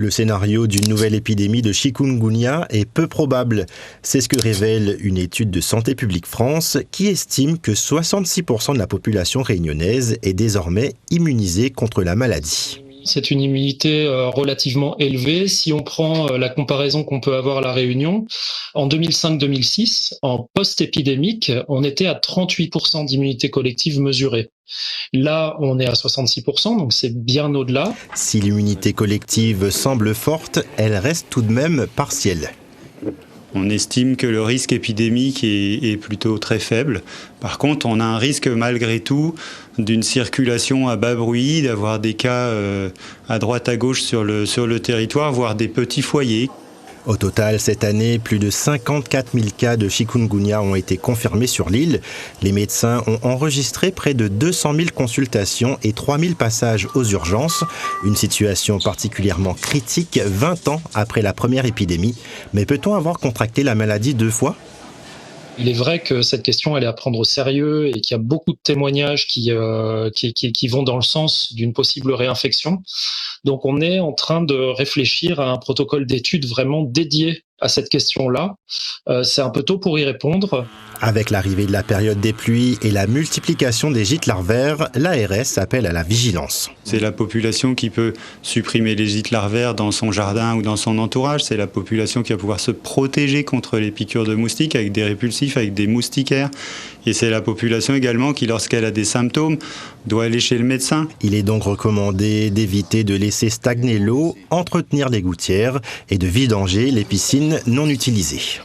Le scénario d'une nouvelle épidémie de chikungunya est peu probable. C'est ce que révèle une étude de Santé publique France qui estime que 66% de la population réunionnaise est désormais immunisée contre la maladie. C'est une immunité relativement élevée. Si on prend la comparaison qu'on peut avoir à La Réunion, en 2005-2006, en post-épidémique, on était à 38% d'immunité collective mesurée. Là, on est à 66%, donc c'est bien au-delà. Si l'immunité collective semble forte, elle reste tout de même partielle. On estime que le risque épidémique est plutôt très faible. Par contre, on a un risque malgré tout d'une circulation à bas bruit, d'avoir des cas à droite à gauche sur le territoire, voire des petits foyers. Au total, cette année, plus de 54 000 cas de chikungunya ont été confirmés sur l'île. Les médecins ont enregistré près de 200 000 consultations et 3 000 passages aux urgences. Une situation particulièrement critique 20 ans après la première épidémie. Mais peut-on avoir contracté la maladie 2 fois ? Il est vrai que cette question, elle est à prendre au sérieux et qu'il y a beaucoup de témoignages qui vont dans le sens d'une possible réinfection. Donc on est en train de réfléchir à un protocole d'étude vraiment dédié à cette question-là. C'est un peu tôt pour y répondre. Avec l'arrivée de la période des pluies et la multiplication des gîtes larvaires, l'ARS appelle à la vigilance. C'est la population qui peut supprimer les gîtes larvaires dans son jardin ou dans son entourage. C'est la population qui va pouvoir se protéger contre les piqûres de moustiques avec des répulsifs, avec des moustiquaires. Et c'est la population également qui, lorsqu'elle a des symptômes, doit aller chez le médecin. Il est donc recommandé d'éviter de laisser stagner l'eau, entretenir les gouttières et de vidanger les piscines non utilisées.